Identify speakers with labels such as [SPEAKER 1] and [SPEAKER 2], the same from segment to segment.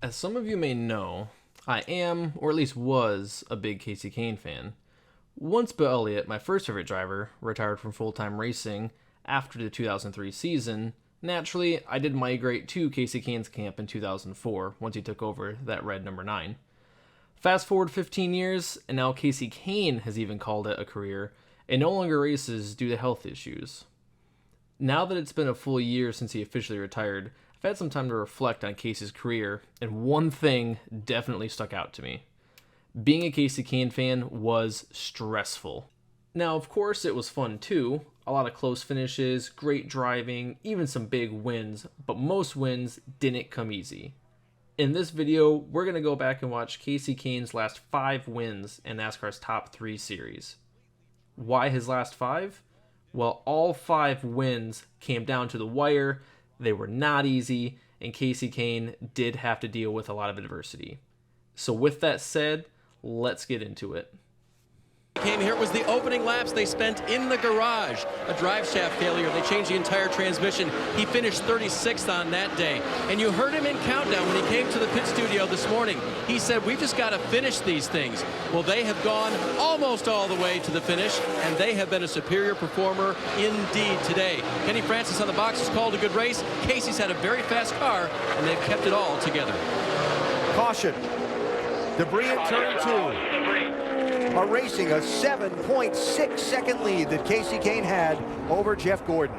[SPEAKER 1] As some of you may know, I am, or at least was, a big Kasey Kahne fan. Once Bill Elliott, my first favorite driver, retired from full-time racing after the 2003 season, naturally, I did migrate to Kasey Kahne's camp in 2004, once he took over that red number 9. Fast forward 15 years, and now Kasey Kahne has even called it a career, and no longer races due to health issues. Now that it's been a full year since he officially retired, I've had some time to reflect on Kasey's career, and one thing definitely stuck out to me. Being a Kasey Kahne fan was stressful. Now, of course, it was fun too. A lot of close finishes, great driving, even some big wins, but most wins didn't come easy. In this video, we're going to go back and watch Kasey Kahne's last 5 wins in NASCAR's top 3 series. Why his last 5? Well, all 5 wins came down to the wire. They were not easy, and Kasey Kahne did have to deal with a lot of adversity. So with that said, let's get into it.
[SPEAKER 2] Came here, it was the opening laps they spent in the garage. A drive shaft failure, they changed the entire transmission. He finished 36th on that day. And you heard him in countdown when he came to the pit studio this morning. He said, we've just got to finish these things. Well, they have gone almost all the way to the finish, and they have been a superior performer indeed today. Kenny Francis on the box has called a good race. Kasey's had a very fast car, and they've kept it all together.
[SPEAKER 3] Caution. Debris in turn 2. Erasing a 7.6 second lead that Kasey Kahne had over Jeff Gordon.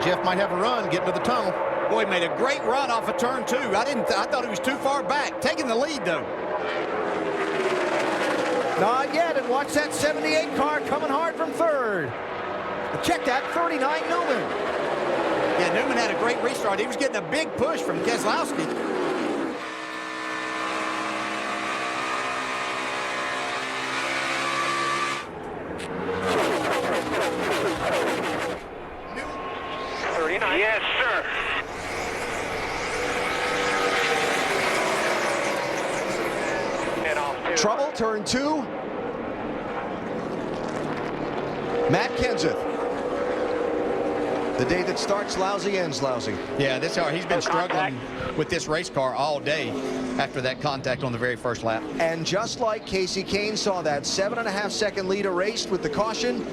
[SPEAKER 4] Jeff might have a run getting to the tunnel.
[SPEAKER 5] Boy, made a great run off of turn 2. I thought he was too far back. Taking the lead, though.
[SPEAKER 3] Not yet, and watch that 78 car coming hard from 3rd. Check that, 39 Newman.
[SPEAKER 5] Yeah, Newman had a great restart. He was getting a big push from Keselowski.
[SPEAKER 6] Yes, sir. Head off to
[SPEAKER 3] Trouble, turn 2. Matt Kenseth. The day that starts lousy, ends lousy.
[SPEAKER 5] Yeah, this car, he's been struggling with this race car all day after that contact on the very first lap.
[SPEAKER 3] And just like Kasey Kahne saw that 7.5 second lead erased with the caution,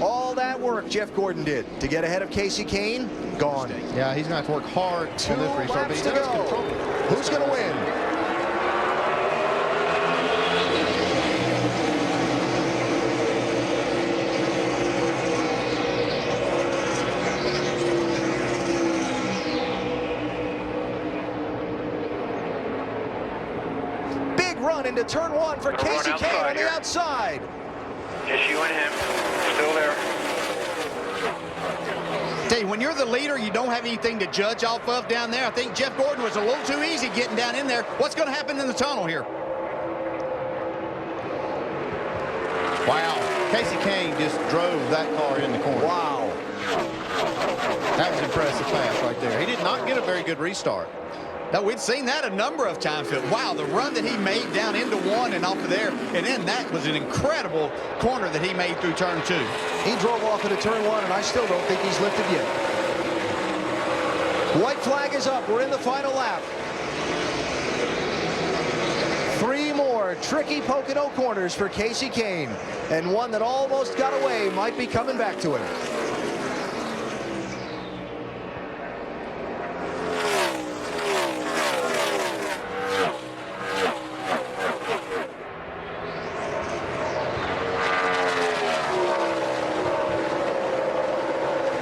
[SPEAKER 3] all that work Jeff Gordon did to get ahead of Kasey Kahne, gone.
[SPEAKER 4] Yeah, he's going to have to work hard in this restart, but he does control it.
[SPEAKER 3] Who's going to win? Big run into turn 1 for Kasey Kahne on the outside.
[SPEAKER 6] just you and him, still there.
[SPEAKER 5] Tell you, when you're the leader, you don't have anything to judge off of down there. I think Jeff Gordon was a little too easy getting down in there. What's going to happen in the tunnel here?
[SPEAKER 4] Wow. Kasey Kahne just drove that car in the corner.
[SPEAKER 3] Wow.
[SPEAKER 4] That was impressive pass right there. He did not get a very good restart.
[SPEAKER 5] Now, we'd seen that a number of times, but wow, the run that he made down into one and off of there, and then that was an incredible corner that he made through turn 2.
[SPEAKER 3] He drove off into turn 1, and I still don't think he's lifted yet. White flag is up. We're in the final lap. 3 more tricky Pocono corners for Kasey Kahne, and one that almost got away might be coming back to him.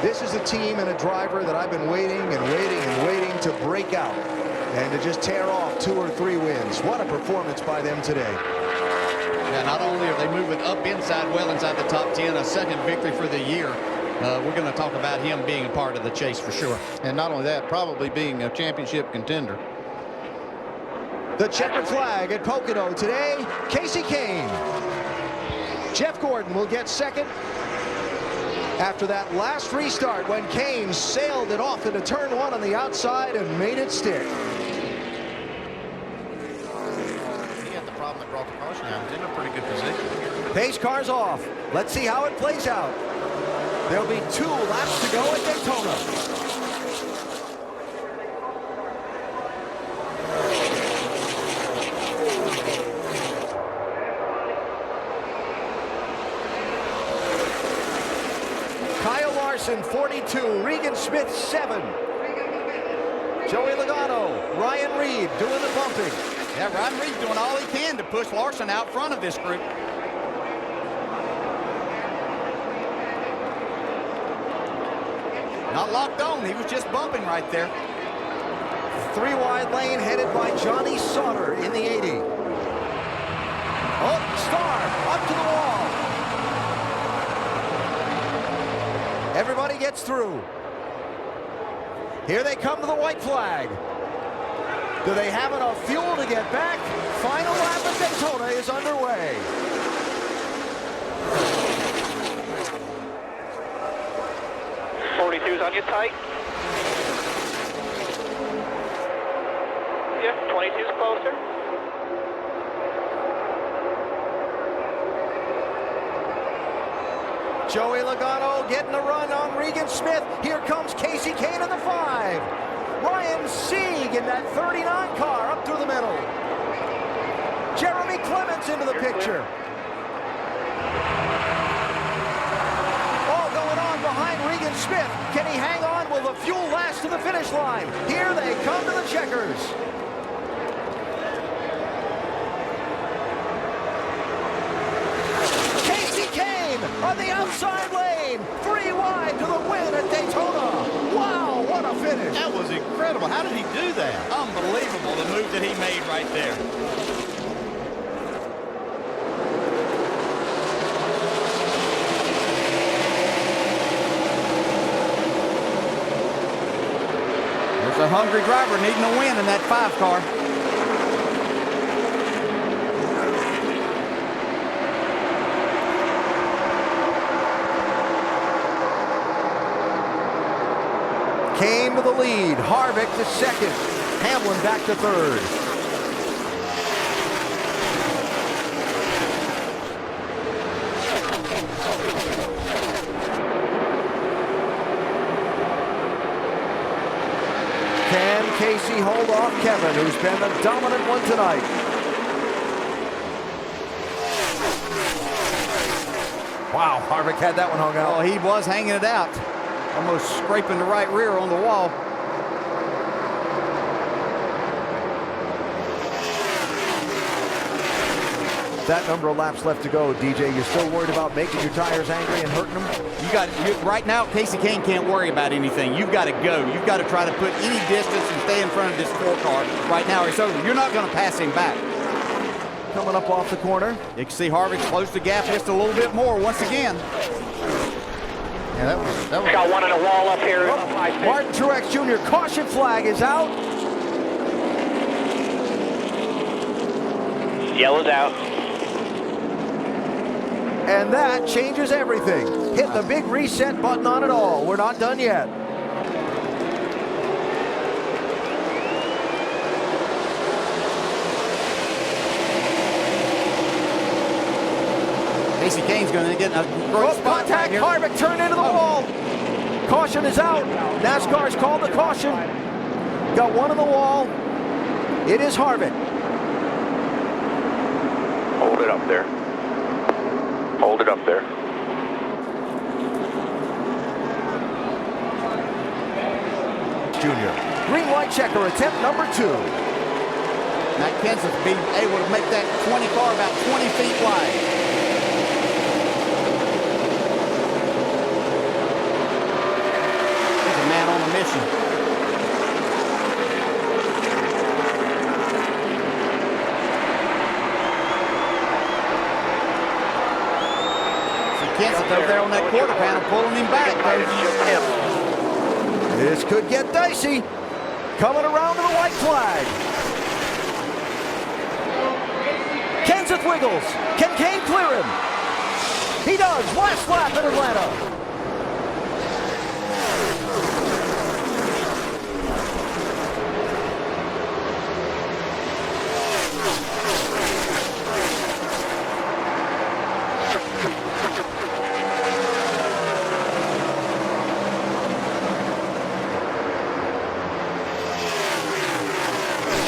[SPEAKER 3] This is a team and a driver that I've been waiting and waiting and waiting to break out and to just tear off 2 or 3 wins. What a performance by them today.
[SPEAKER 5] Yeah, not only are they moving up inside, well inside the top 10, a second victory for the year. We're going to talk about him being a part of the chase for sure.
[SPEAKER 4] And not only that, probably being a championship contender.
[SPEAKER 3] The checkered flag at Pocono today, Kasey Kahne. Jeff Gordon will get second after that last restart when Kahne sailed it off into turn one on the outside and made it stick.
[SPEAKER 4] He had the problem that brought the caution out. He's in a pretty good position.
[SPEAKER 3] Pace car's off. Let's see how it plays out. There'll be 2 laps to go at Daytona. Kyle Larson, 42. Regan Smith, 7. Joey Logano, Ryan Reed doing the bumping.
[SPEAKER 5] Yeah, Ryan Reed's doing all he can to push Larson out front of this group. Not locked on, he was just bumping right there.
[SPEAKER 3] 3-wide lane headed by Johnny Sauter in the 80. Oh, Starr up to the wall. Everybody gets through. Here they come to the white flag. Do they have enough fuel to get back? Final lap of Daytona is underway.
[SPEAKER 6] '42's on you tight. Yeah, 22's closer.
[SPEAKER 3] Joey Logano getting a run on Regan Smith. Here comes Kasey Kahne in the 5. Ryan Sieg in that 39 car up through the middle. Jeremy Clements into the picture. All going on behind Regan Smith. Can he hang on? Will the fuel last to the finish line? Here they come to the checkers. Kasey Kahne on the outside lane. 3 wide to the win at Daytona. Wow, what a finish.
[SPEAKER 5] That was incredible. How did he do that? Unbelievable, the move that he made right there. There's a hungry driver needing a win in that 5 car.
[SPEAKER 3] Came to the lead. Harvick to second. Hamlin back to third. Can Kasey hold off Kevin, who's been the dominant one tonight? Wow, Harvick had that one hung out.
[SPEAKER 5] Oh, he was hanging it out. Almost scraping the right rear on the wall.
[SPEAKER 3] That number of laps left to go, DJ. You're still worried about making your tires angry and hurting them?
[SPEAKER 5] Right now, Kasey Kahne can't worry about anything. You've got to go. You've got to try to put any distance and stay in front of this 4 car. Right now, it's over. You're not going to pass him back.
[SPEAKER 3] Coming up off the corner.
[SPEAKER 5] You can see Harvick close the gap just a little bit more once again.
[SPEAKER 4] Yeah, that was
[SPEAKER 6] Got one on the wall up here.
[SPEAKER 3] Martin Truex Jr. caution flag is out.
[SPEAKER 6] Yellow's out.
[SPEAKER 3] And that changes everything. Hit the big reset button on it all. We're not done yet.
[SPEAKER 5] Kasey Kahne's going to get a great spot
[SPEAKER 3] Contact.
[SPEAKER 5] right here.
[SPEAKER 3] Harvick turned into the wall. Caution is out. NASCAR's called the caution. Got one on the wall. It is Harvick.
[SPEAKER 6] Hold it up there. Hold it up there.
[SPEAKER 3] Jr. Green white checker attempt number 2.
[SPEAKER 5] Matt Kenseth being able to make that 20 car about 20 feet wide. He's a man on a mission. See Kenseth over there on that quarter panel pulling him back.
[SPEAKER 3] This could get dicey. Coming around to the white flag. with Wiggles. Can Kahne clear him? He does. Last lap in Atlanta.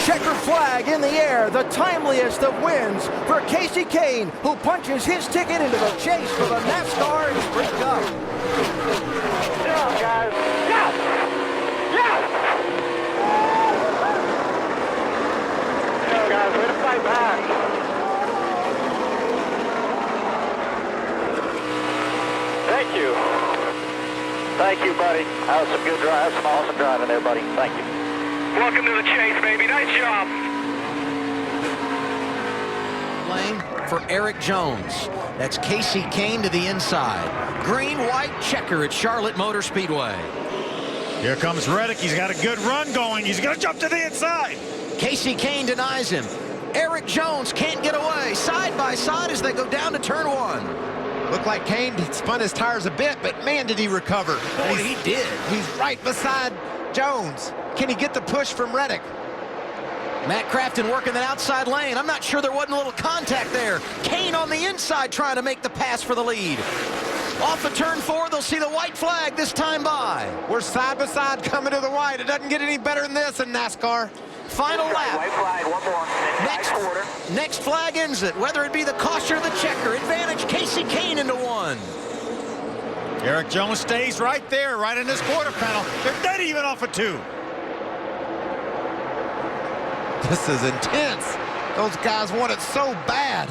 [SPEAKER 3] Checker flag in the air, the timeliest of wins for Kasey Kahne, who punches his ticket into the chase for the NASCAR Sprint Cup.
[SPEAKER 6] Get on, guys. Yes! Yes! Get on, guys. Way to fight back. Thank you. Thank you, buddy. That was some good drive, some awesome driving there, buddy. Thank you. Welcome to the chase, baby. Nice job.
[SPEAKER 3] Lane for Eric Jones. That's Kasey Kahne to the inside. Green-white checker at Charlotte Motor Speedway.
[SPEAKER 7] Here comes Reddick. He's got a good run going. He's going to jump to the inside.
[SPEAKER 3] Kasey Kahne denies him. Eric Jones can't get away. Side by side as they go down to turn one.
[SPEAKER 4] Looked like Kahne spun his tires a bit, but man, did he recover.
[SPEAKER 3] Boy, he did.
[SPEAKER 4] He's right beside Jones. Can he get the push from Reddick?
[SPEAKER 3] Matt Crafton working that outside lane. I'm not sure there wasn't a little contact there. Kahne on the inside trying to make the pass for the lead. Off of turn 4, they'll see the white flag this time by.
[SPEAKER 4] We're side by side coming to the white. It doesn't get any better than this in NASCAR.
[SPEAKER 3] Final lap.
[SPEAKER 6] White flag, one more.
[SPEAKER 3] Next flag ends it, whether it be the caution or the checker. Advantage Kasey Kahne into one.
[SPEAKER 7] Eric Jones stays right there, right in this quarter panel. They're dead even off of 2.
[SPEAKER 4] This is intense. Those guys want it so bad.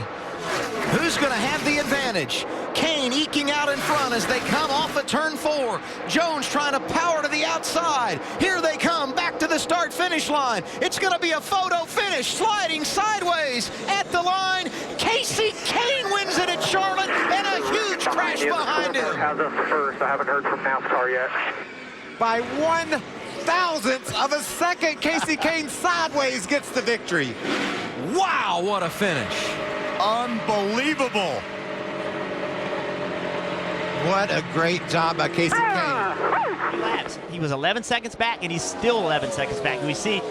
[SPEAKER 3] Who's going to have the advantage? Kahne eking out in front as they come off of turn 4. Jones trying to power to the outside. Here they come back to the start-finish line. It's going to be a photo finish, sliding sideways at the line. Kasey Kahne wins it at Charlotte, and a huge crash behind him.
[SPEAKER 6] How's us first? I haven't heard from NASCAR yet.
[SPEAKER 4] By 1/1000th of a second, Kasey Kahne sideways gets the victory.
[SPEAKER 3] Wow, what a finish.
[SPEAKER 7] Unbelievable.
[SPEAKER 4] What a great job by Kasey Kahne.
[SPEAKER 8] Laps. He was 11 seconds back, and he's still 11 seconds back. We see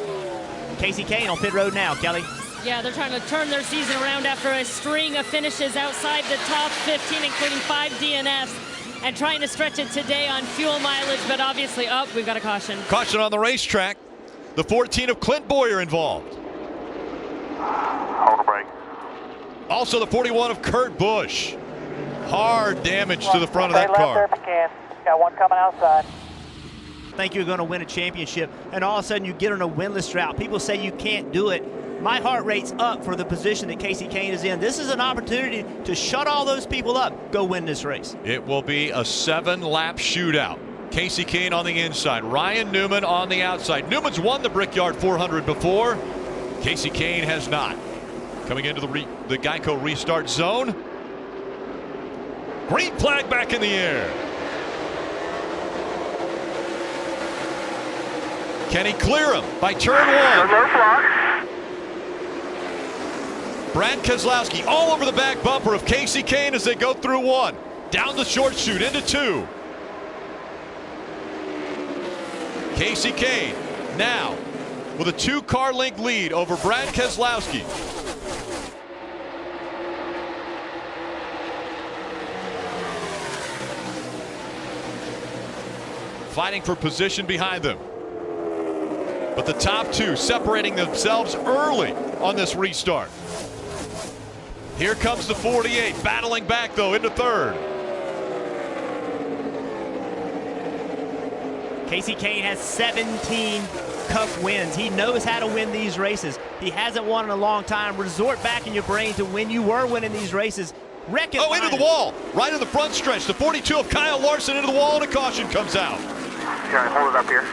[SPEAKER 8] Kasey Kahne on pit road now, Kelly.
[SPEAKER 9] Yeah, they're trying to turn their season around after a string of finishes outside the top 15, including 5 DNFs, and trying to stretch it today on fuel mileage, but obviously, we've got a caution.
[SPEAKER 10] Caution on the racetrack. The 14 of Clint Boyer involved.
[SPEAKER 6] Hold the brake.
[SPEAKER 10] Also the 41 of Kurt Busch. Hard damage to the front of that car.
[SPEAKER 6] Got one coming outside.
[SPEAKER 8] Think you're going to win a championship, and all of a sudden you get on a winless drought. People say you can't do it. My heart rate's up for the position that Kasey Kahne is in. This is an opportunity to shut all those people up. Go win this race.
[SPEAKER 10] It will be a 7-lap shootout. Kasey Kahne on the inside, Ryan Newman on the outside. Newman's won the Brickyard 400 before. Kasey Kahne has not. Coming into the Geico restart zone. Green flag back in the air. Can he clear him by turn 1? Brad Keselowski all over the back bumper of Kasey Kahne as they go through 1. Down the short chute into 2. Kasey Kahne now with a 2-car length lead over Brad Keselowski. Fighting for position behind them. But the top 2 separating themselves early on this restart. Here comes the 48, battling back though into 3rd.
[SPEAKER 8] Kasey Kahne has 17 Cup wins. He knows how to win these races. He hasn't won in a long time. Resort back in your brain to when you were winning these races.
[SPEAKER 10] Oh, into the wall, right in the front stretch. The 42 of Kyle Larson into the wall, and a caution comes out.
[SPEAKER 6] Hold it up here.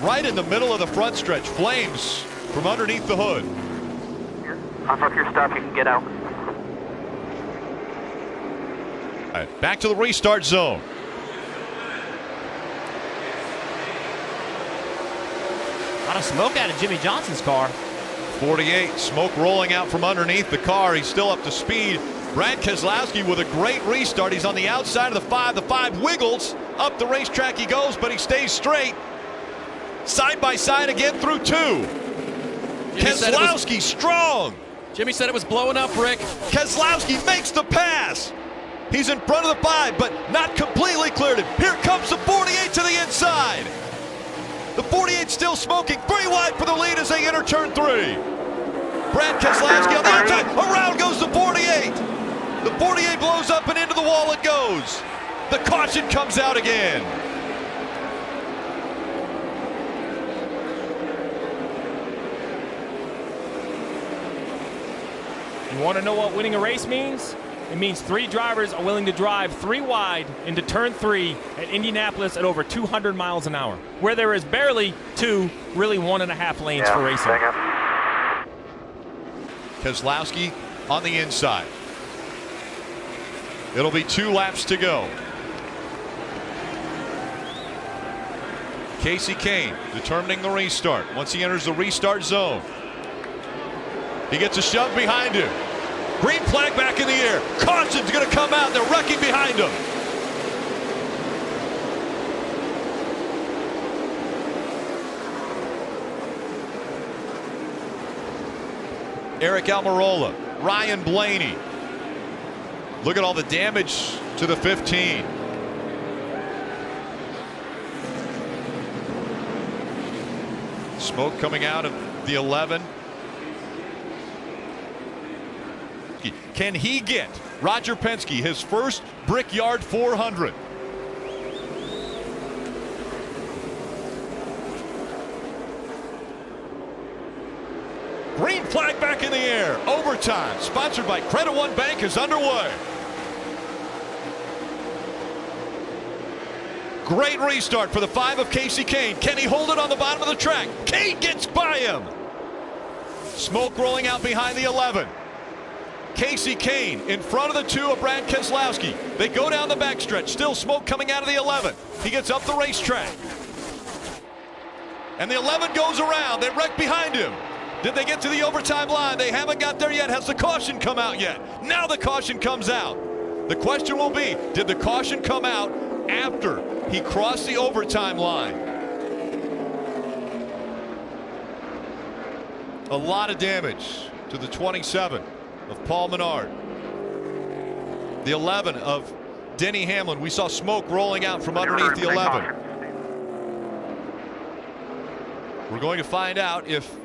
[SPEAKER 10] Right in the middle of the front stretch, flames from underneath the hood.
[SPEAKER 6] Here, off up your stuff, you can get out.
[SPEAKER 10] All right, back to the restart zone.
[SPEAKER 8] A lot of smoke out of Jimmy Johnson's car.
[SPEAKER 10] 48, smoke rolling out from underneath the car. He's still up to speed. Brad Keselowski with a great restart. He's on the outside of the 5. The 5 wiggles. Up the racetrack he goes, but he stays straight. Side by side again through 2. Keselowski strong.
[SPEAKER 2] Jimmy said it was blowing up, Rick.
[SPEAKER 10] Keselowski makes the pass. He's in front of the 5, but not completely cleared it. Here comes the 48 to the inside. The 48 still smoking. 3 wide for the lead as they enter turn 3. Brad Keselowski on the outside. Around goes the 48. The 48 blows up and into the wall it goes. The caution comes out again.
[SPEAKER 11] You want to know what winning a race means? It means 3 drivers are willing to drive 3 wide into turn 3 at Indianapolis at over 200 miles an hour, where there is barely 2, really 1.5 lanes for racing.
[SPEAKER 10] Keselowski on the inside. It'll be 2 laps to go. Kasey Kahne determining the restart. Once he enters the restart zone, he gets a shove behind him. Green flag back in the air. Caution's going to come out. They're wrecking behind him. Eric Almirola, Ryan Blaney. Look at all the damage to the 15. Smoke coming out of the 11. Can he get Roger Penske his first Brickyard 400? Green flag back in the air. Overtime, sponsored by Credit One Bank, is underway. Great restart for the 5 of Kasey Kahne. Can he hold it on the bottom of the track? Kahne gets by him. Smoke rolling out behind the 11. Kasey Kahne in front of the 2 of Brad Keselowski. They go down the backstretch. Still smoke coming out of the 11. He gets up the racetrack. And the 11 goes around. They wreck behind him. Did they get to the overtime line? They haven't got there yet. Has the caution come out yet? Now the caution comes out. The question will be, did the caution come out after he crossed the overtime line? A lot of damage to the 27 of Paul Menard. The 11 of Denny Hamlin. We saw smoke rolling out from underneath the 11. We're going to find out if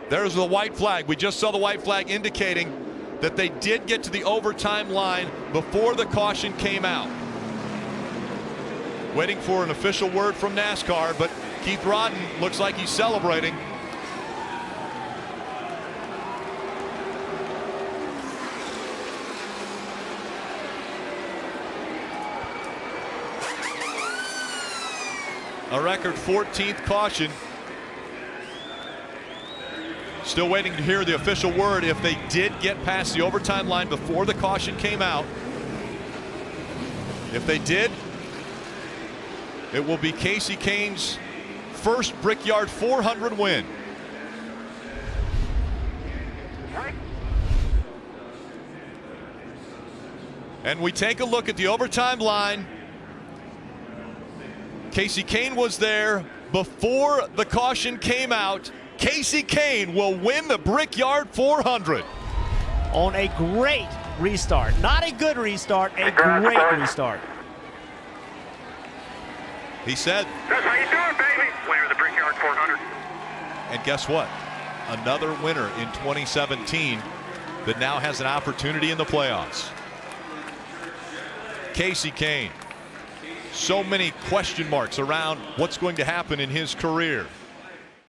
[SPEAKER 10] there's the white flag. We just saw the white flag indicating that they did get to the overtime line before the caution came out. Waiting for an official word from NASCAR, but Keith Rodden looks like he's celebrating. A record 14th caution. Still waiting to hear the official word if they did get past the overtime line before the caution came out. If they did, it will be Kasey Kahne's first Brickyard 400 win. And we take a look at the overtime line. Kasey Kahne was there before the caution came out. Kasey Kahne will win the Brickyard 400.
[SPEAKER 8] On a great restart. Not a good restart, a great restart.
[SPEAKER 10] He said,
[SPEAKER 6] "That's how you do it, baby." Winner of the Brickyard 400.
[SPEAKER 10] and guess what? Another winner in 2017 that now has an opportunity in the playoffs. Kasey Kahne. So many question marks around what's going to happen in his career.